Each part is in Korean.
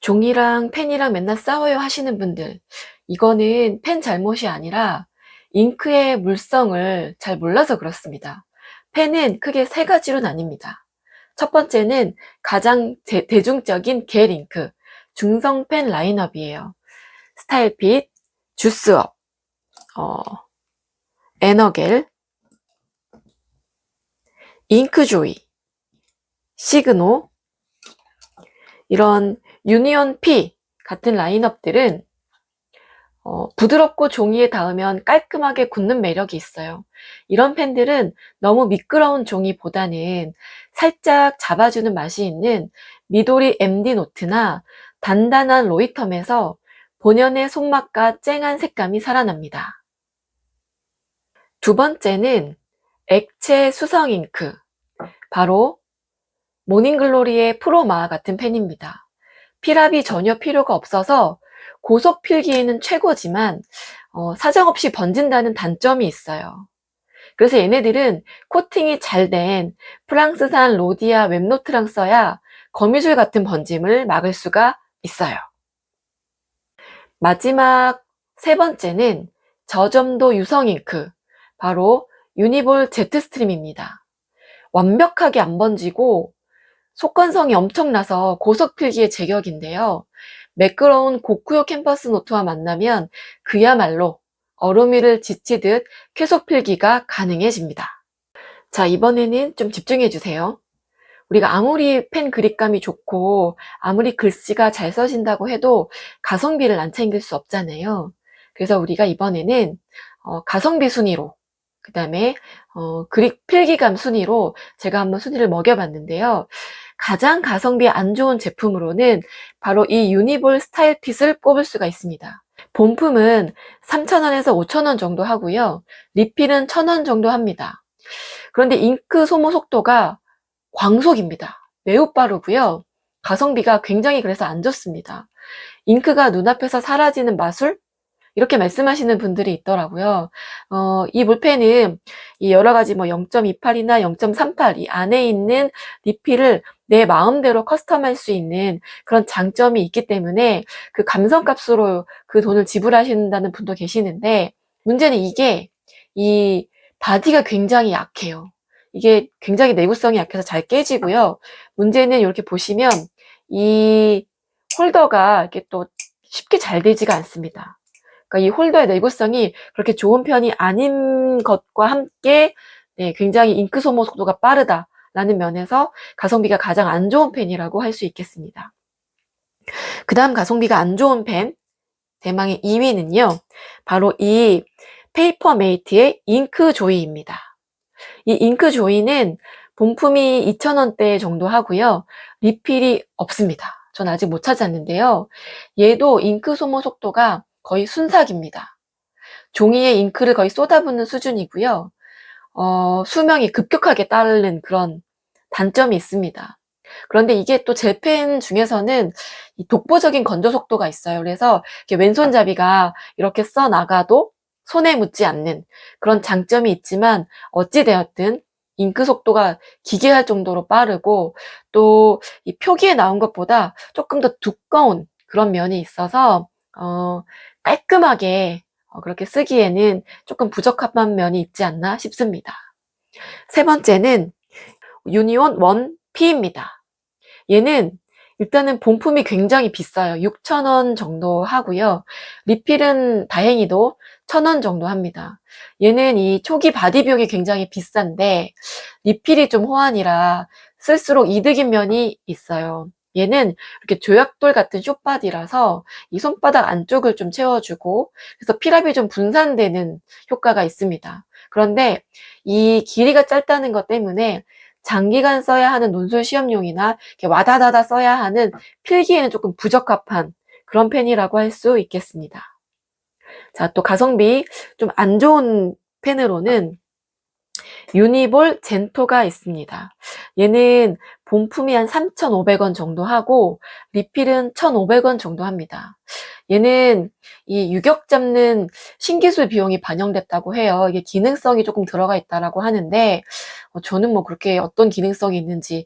종이랑 펜이랑 맨날 싸워요 하시는 분들, 이거는 펜 잘못이 아니라 잉크의 물성을 잘 몰라서 그렇습니다. 펜은 크게 세 가지로 나뉩니다. 첫 번째는 가장 대중적인 겔 잉크, 중성 펜 라인업이에요. 스타일핏, 주스업, 에너겔, 잉크조이, 시그노, 이런 유니온 P 같은 라인업들은 부드럽고 종이에 닿으면 깔끔하게 굳는 매력이 있어요. 이런 펜들은 너무 미끄러운 종이보다는 살짝 잡아주는 맛이 있는 미도리 MD 노트나 단단한 로이텀에서 본연의 손맛과 쨍한 색감이 살아납니다. 두 번째는 액체 수성 잉크, 바로 모닝글로리의 프로마 같은 펜입니다. 필압이 전혀 필요가 없어서 고속 필기에는 최고지만 사정없이 번진다는 단점이 있어요. 그래서 얘네들은 코팅이 잘 된 프랑스산 로디아 웹노트랑 써야 거미줄 같은 번짐을 막을 수가 있어요. 마지막 세 번째는 저점도 유성 잉크, 바로 유니볼 제트스트림입니다. 완벽하게 안 번지고 속건성이 엄청나서 고속 필기의 제격인데요. 매끄러운 고쿠요 캠퍼스 노트와 만나면 그야말로 얼음 위를 지치듯 쾌속 필기가 가능해집니다. 자, 이번에는 좀 집중해 주세요. 우리가 아무리 펜 그립감이 좋고 아무리 글씨가 잘 써진다고 해도 가성비를 안 챙길 수 없잖아요. 그래서 우리가 이번에는 가성비 순위로, 그 다음에 그립 필기감 순위로 제가 한번 순위를 먹여봤는데요. 가장 가성비 안 좋은 제품으로는 바로 이 유니볼 스타일핏을 꼽을 수가 있습니다. 본품은 3,000원에서 5,000원 정도 하고요. 리필은 1,000원 정도 합니다. 그런데 잉크 소모 속도가 광속입니다. 매우 빠르고요. 가성비가 굉장히 그래서 안 좋습니다. 잉크가 눈앞에서 사라지는 마술? 이렇게 말씀하시는 분들이 있더라고요. 이 볼펜은 이 여러 가지 뭐 0.28이나 0.38 이 안에 있는 리필을 내 마음대로 커스텀할 수 있는 그런 장점이 있기 때문에 그 감성값으로 그 돈을 지불하신다는 분도 계시는데, 문제는 이게 이 바디가 굉장히 약해요. 이게 굉장히 내구성이 약해서 잘 깨지고요. 문제는 이렇게 보시면 이 홀더가 이렇게 또 쉽게 잘 되지가 않습니다. 그러니까 이 홀더의 내구성이 그렇게 좋은 편이 아닌 것과 함께 굉장히 잉크 소모 속도가 빠르다라는 면에서 가성비가 가장 안 좋은 펜이라고 할 수 있겠습니다. 그 다음 가성비가 안 좋은 펜, 대망의 2위는요. 바로 이 페이퍼메이트의 잉크 조이입니다. 이 잉크 조이는 본품이 2,000원대 정도 하고요. 리필이 없습니다. 전 아직 못 찾았는데요. 얘도 잉크 소모 속도가 거의 순삭입니다. 종이에 잉크를 거의 쏟아붓는 수준이고요. 수명이 급격하게 따르는 그런 단점이 있습니다. 그런데 이게 또 제 펜 중에서는 이 독보적인 건조 속도가 있어요. 그래서 이렇게 왼손잡이가 이렇게 써 나가도 손에 묻지 않는 그런 장점이 있지만, 어찌되었든 잉크 속도가 기괴할 정도로 빠르고 또 이 표기에 나온 것보다 조금 더 두꺼운 그런 면이 있어서 깔끔하게 그렇게 쓰기에는 조금 부적합한 면이 있지 않나 싶습니다. 세 번째는 유니온 1P입니다. 얘는 일단은 본품이 굉장히 비싸요. 6,000원 정도 하고요. 리필은 다행히도 1,000원 정도 합니다. 얘는 이 초기 바디 비용이 굉장히 비싼데 리필이 좀 호환이라 쓸수록 이득인 면이 있어요. 얘는 이렇게 조약돌 같은 숏바디라서 이 손바닥 안쪽을 좀 채워주고, 그래서 필압이 좀 분산되는 효과가 있습니다. 그런데 이 길이가 짧다는 것 때문에 장기간 써야 하는 논술 시험용이나 이렇게 와다다다 써야 하는 필기에는 조금 부적합한 그런 펜이라고 할 수 있겠습니다. 자, 또 가성비 좀 안 좋은 펜으로는 유니볼 젠토가 있습니다. 얘는 본품이 한 3,500원 정도 하고 리필은 1,500원 정도 합니다. 얘는 이 유격 잡는 신기술 비용이 반영됐다고 해요. 이게 기능성이 조금 들어가 있다라고 하는데 저는 뭐 그렇게 어떤 기능성이 있는지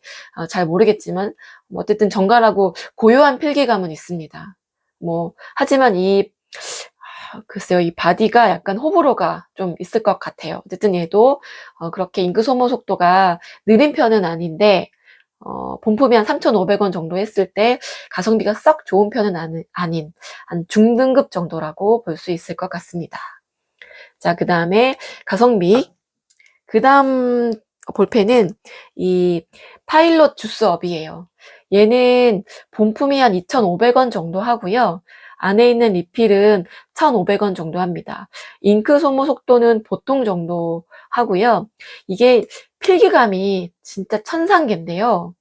잘 모르겠지만 뭐 어쨌든 정갈하고 고요한 필기감은 있습니다. 뭐 하지만 글쎄요, 이 바디가 약간 호불호가 좀 있을 것 같아요. 어쨌든 얘도 그렇게 잉크 소모 속도가 느린 편은 아닌데 본품이 한 3,500원 정도 했을 때 가성비가 썩 좋은 편은 아닌 한 중등급 정도라고 볼 수 있을 것 같습니다. 자, 그 다음에 가성비. 그 다음 볼펜은 이 파일럿 주스업이에요. 얘는 본품이 한 2,500원 정도 하고요. 안에 있는 리필은 1,500원 정도 합니다. 잉크 소모 속도는 보통 정도 하고요. 이게 필기감이 진짜 천상계인데요.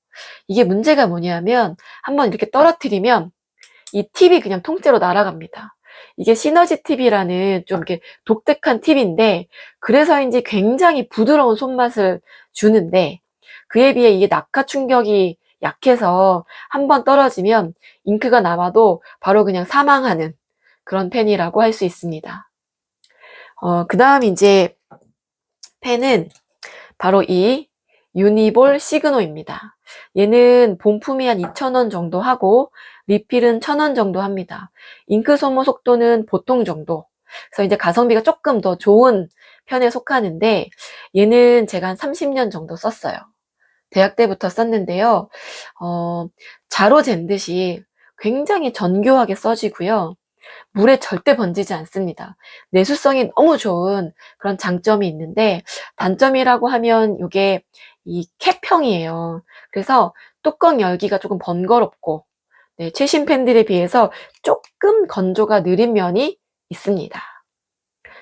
이게 문제가 뭐냐면 한번 이렇게 떨어뜨리면 이 팁이 그냥 통째로 날아갑니다. 이게 시너지 팁이라는 좀 이렇게 독특한 팁인데 그래서인지 굉장히 부드러운 손맛을 주는데 그에 비해 이게 낙하 충격이 약해서 한번 떨어지면 잉크가 남아도 바로 그냥 사망하는 그런 펜이라고 할 수 있습니다. 그 다음 이제 펜은 바로 이 유니볼 시그노입니다. 얘는 본품이 한 2,000원 정도 하고 리필은 1,000원 정도 합니다. 잉크 소모 속도는 보통 정도. 그래서 이제 가성비가 조금 더 좋은 편에 속하는데 얘는 제가 한 30년 정도 썼어요. 대학 때부터 썼는데요. 자로 잰 듯이 굉장히 정교하게 써지고요. 물에 절대 번지지 않습니다. 내수성이 너무 좋은 그런 장점이 있는데 단점이라고 하면 이게 이 캡형이에요. 그래서 뚜껑 열기가 조금 번거롭고 최신 펜들에 비해서 조금 건조가 느린 면이 있습니다.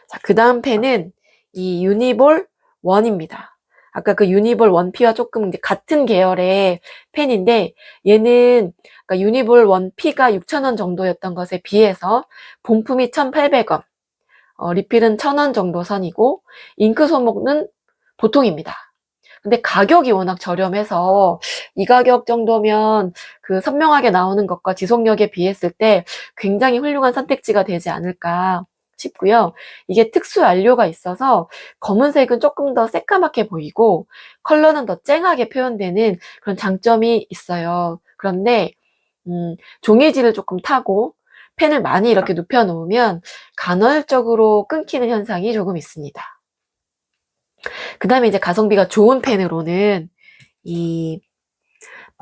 자, 그 다음 펜은 이 유니볼 1입니다. 아까 그 유니볼 1P와 조금 같은 계열의 펜인데 얘는 그러니까 유니볼 1P가 6,000원 정도였던 것에 비해서 본품이 1,800원, 리필은 1,000원 정도 선이고 잉크 소모는 보통입니다. 근데 가격이 워낙 저렴해서 이 가격 정도면 그 선명하게 나오는 것과 지속력에 비했을 때 굉장히 훌륭한 선택지가 되지 않을까 싶고요. 이게 특수 안료가 있어서 검은색은 조금 더 새까맣게 보이고 컬러는 더 쨍하게 표현되는 그런 장점이 있어요. 그런데 종이질을 조금 타고 펜을 많이 이렇게 눕혀 놓으면 간헐적으로 끊기는 현상이 조금 있습니다. 그 다음에 이제 가성비가 좋은 펜으로는 이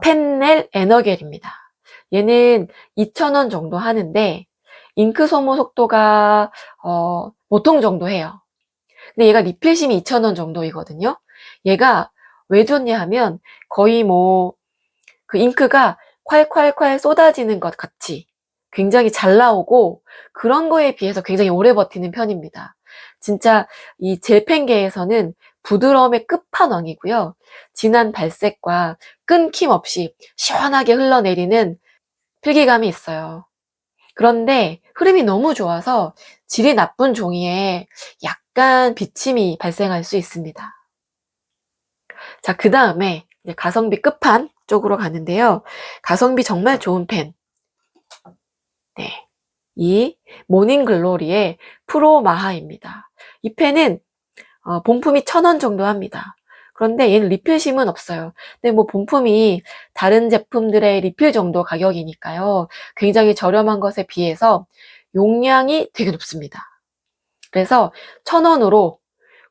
펜넬 에너겔입니다. 얘는 2,000원 정도 하는데 잉크 소모 속도가 보통 정도 해요. 근데 얘가 리필심이 2,000원 정도이거든요. 얘가 왜 좋냐 하면 거의 뭐 그 잉크가 콸콸콸 쏟아지는 것 같이 굉장히 잘 나오고 그런 거에 비해서 굉장히 오래 버티는 편입니다. 진짜 이 젤펜계에서는 부드러움의 끝판왕이고요. 진한 발색과 끊김없이 시원하게 흘러내리는 필기감이 있어요. 그런데 흐름이 너무 좋아서 질이 나쁜 종이에 약간 비침이 발생할 수 있습니다. 자, 그 다음에 가성비 끝판 쪽으로 가는데요. 가성비 정말 좋은 펜. 네. 이 모닝글로리의 프로마하입니다. 이 펜은 본품이 1,000원 정도 합니다. 그런데 얘는 리필심은 없어요. 근데 뭐 본품이 다른 제품들의 리필 정도 가격이니까요. 굉장히 저렴한 것에 비해서 용량이 되게 높습니다. 그래서 1,000원으로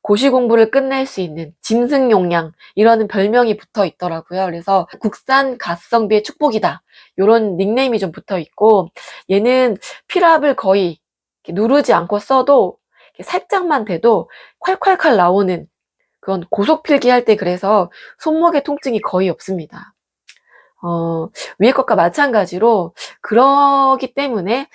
고시 공부를 끝낼 수 있는 짐승 용량 이라는 별명이 붙어 있더라고요. 그래서 국산 가성비의 축복이다. 이런 닉네임이 좀 붙어 있고 얘는 필압을 거의 누르지 않고 써도 살짝만 돼도 콸콸콸 나오는 그런 고속 필기할 때 그래서 손목의 통증이 거의 없습니다. 위에 것과 마찬가지로 그러기 때문에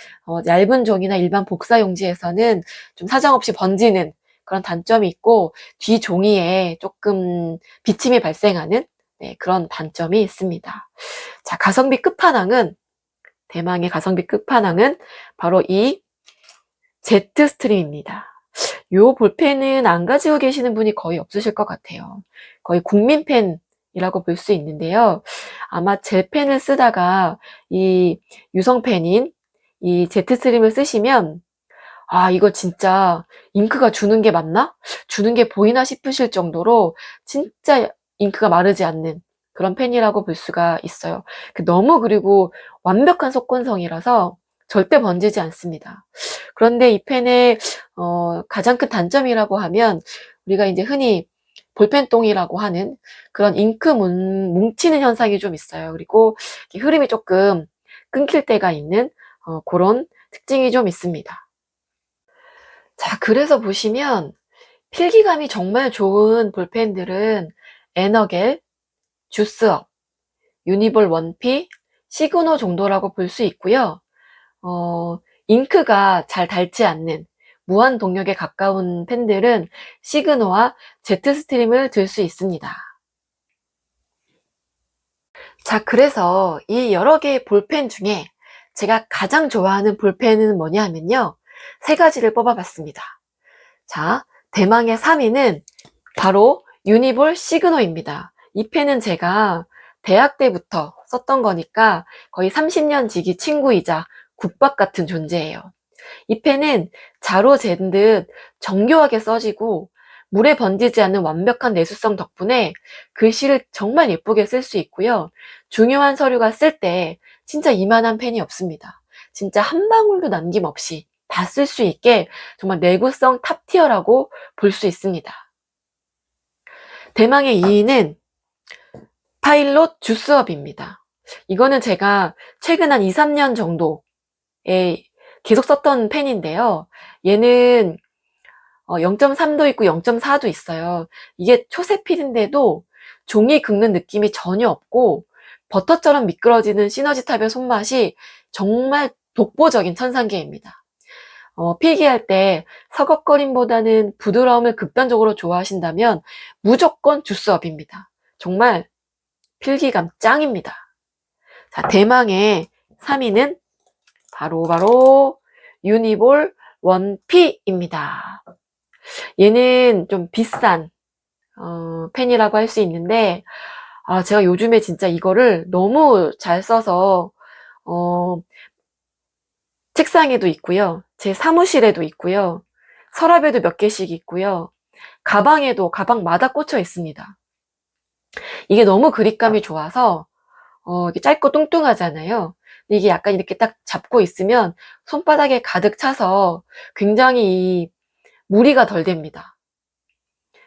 얇은 종이나 일반 복사 용지에서는 좀 사정없이 번지는 그런 단점이 있고 뒤 종이에 조금 비침이 발생하는 그런 단점이 있습니다. 자, 가성비 끝판왕은 대망의 가성비 끝판왕은 바로 이 제트 스트림입니다. 요 볼펜은 안 가지고 계시는 분이 거의 없으실 것 같아요. 거의 국민펜이라고 볼 수 있는데요. 아마 젤 펜을 쓰다가 이 유성펜인 이 제트스트림을 쓰시면 아, 이거 진짜 잉크가 주는 게 맞나? 주는 게 보이나 싶으실 정도로 진짜 잉크가 마르지 않는 그런 펜이라고 볼 수가 있어요. 너무 그리고 완벽한 속건성이라서 절대 번지지 않습니다. 그런데 이 펜의 가장 큰 단점이라고 하면 우리가 이제 흔히 볼펜똥이라고 하는 그런 잉크 뭉치는 현상이 좀 있어요. 그리고 흐름이 조금 끊길 때가 있는 그런 특징이 좀 있습니다. 자, 그래서 보시면 필기감이 정말 좋은 볼펜들은 에너겔, 주스업, 유니볼 원피, 시그노 정도라고 볼 수 있고요. 잉크가 잘 닳지 않는 무한 동력에 가까운 펜들은 시그노와 제트스트림을 들 수 있습니다. 자, 그래서 이 여러 개의 볼펜 중에 제가 가장 좋아하는 볼펜은 뭐냐 하면요. 세 가지를 뽑아봤습니다. 자, 대망의 3위는 바로 유니볼 시그노입니다. 이 펜은 제가 대학 때부터 썼던 거니까 거의 30년 지기 친구이자 국밥 같은 존재예요. 이 펜은 자로 잰 듯 정교하게 써지고 물에 번지지 않는 완벽한 내수성 덕분에 글씨를 정말 예쁘게 쓸 수 있고요. 중요한 서류가 쓸 때 진짜 이만한 펜이 없습니다. 진짜 한 방울도 남김없이 다 쓸 수 있게 정말 내구성 탑티어라고 볼 수 있습니다. 대망의 2위는 파일롯 주스업입니다. 이거는 제가 최근 한 2, 3년 정도에 계속 썼던 펜인데요. 얘는 0.3도 있고 0.4도 있어요. 이게 초세필인데도 종이 긁는 느낌이 전혀 없고 버터처럼 미끄러지는 시너지탑의 손맛이 정말 독보적인 천상계입니다. 필기할 때 서걱거림보다는 부드러움을 극단적으로 좋아하신다면 무조건 주스업입니다. 정말 필기감 짱입니다. 자, 대망의 3위는 바로 유니볼 원피입니다. 얘는 좀 비싼 펜이라고 할 수 있는데 제가 요즘에 진짜 이거를 너무 잘 써서 책상에도 있고요. 제 사무실에도 있고요. 서랍에도 몇 개씩 있고요. 가방에도 가방마다 꽂혀 있습니다. 이게 너무 그립감이 좋아서 이게 짧고 뚱뚱하잖아요. 근데 이게 약간 이렇게 딱 잡고 있으면 손바닥에 가득 차서 굉장히 무리가 덜 됩니다.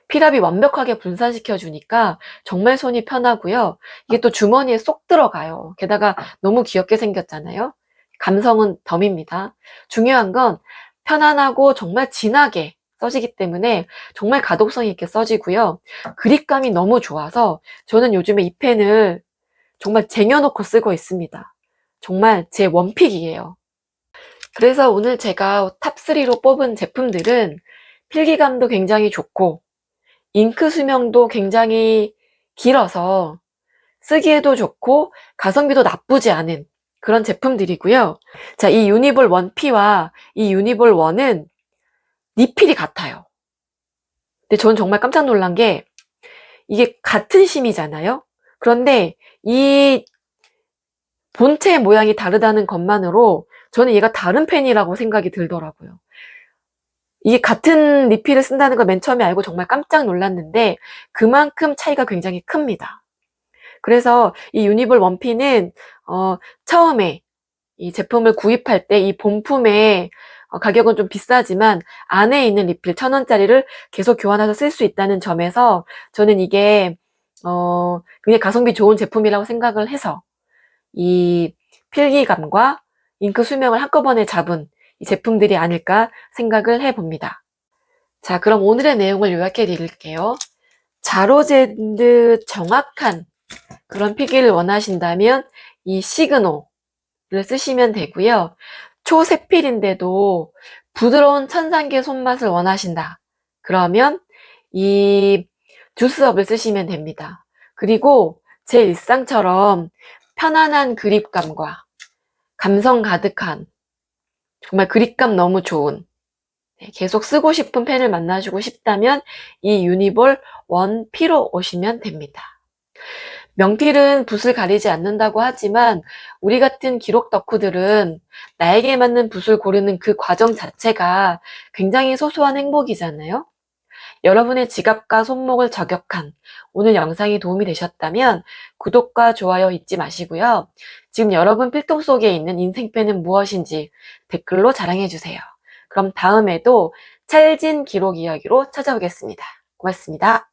필압이 완벽하게 분산시켜 주니까 정말 손이 편하고요. 이게 또 주머니에 쏙 들어가요. 게다가 너무 귀엽게 생겼잖아요. 감성은 덤입니다. 중요한 건 편안하고 정말 진하게 써지기 때문에 정말 가독성 있게 써지고요. 그립감이 너무 좋아서 저는 요즘에 이 펜을 정말 쟁여놓고 쓰고 있습니다. 정말 제 원픽이에요. 그래서 오늘 제가 탑3로 뽑은 제품들은 필기감도 굉장히 좋고 잉크 수명도 굉장히 길어서 쓰기에도 좋고 가성비도 나쁘지 않은 그런 제품들이고요. 자, 이 유니볼 1P와 이 유니볼 1은 리필이 같아요. 근데 저는 정말 깜짝 놀란 게 이게 같은 심이잖아요. 그런데 이 본체 모양이 다르다는 것만으로 저는 얘가 다른 펜이라고 생각이 들더라고요. 이게 같은 리필을 쓴다는 걸 맨 처음에 알고 정말 깜짝 놀랐는데 그만큼 차이가 굉장히 큽니다. 그래서 이 유니볼 원피는 처음에 이 제품을 구입할 때 이 본품의 가격은 좀 비싸지만 안에 있는 리필 1,000원짜리를 계속 교환해서 쓸 수 있다는 점에서 저는 이게 굉장히 가성비 좋은 제품이라고 생각을 해서 이 필기감과 잉크 수명을 한꺼번에 잡은 이 제품들이 아닐까 생각을 해봅니다. 자, 그럼 오늘의 내용을 요약해 드릴게요. 자로 잰 듯 정확한 그런 필기를 원하신다면 이 시그노를 쓰시면 되고요. 초세필인데도 부드러운 천상계 손맛을 원하신다. 그러면 이 주스업을 쓰시면 됩니다. 그리고 제 일상처럼 편안한 그립감과 감성 가득한 정말 그립감 너무 좋은 계속 쓰고 싶은 펜을 만나시고 싶다면 이 유니볼 1P로 오시면 됩니다. 명필은 붓을 가리지 않는다고 하지만 우리 같은 기록 덕후들은 나에게 맞는 붓을 고르는 그 과정 자체가 굉장히 소소한 행복이잖아요. 여러분의 지갑과 손목을 저격한 오늘 영상이 도움이 되셨다면 구독과 좋아요 잊지 마시고요. 지금 여러분 필통 속에 있는 인생펜은 무엇인지 댓글로 자랑해주세요. 그럼 다음에도 찰진 기록 이야기로 찾아오겠습니다. 고맙습니다.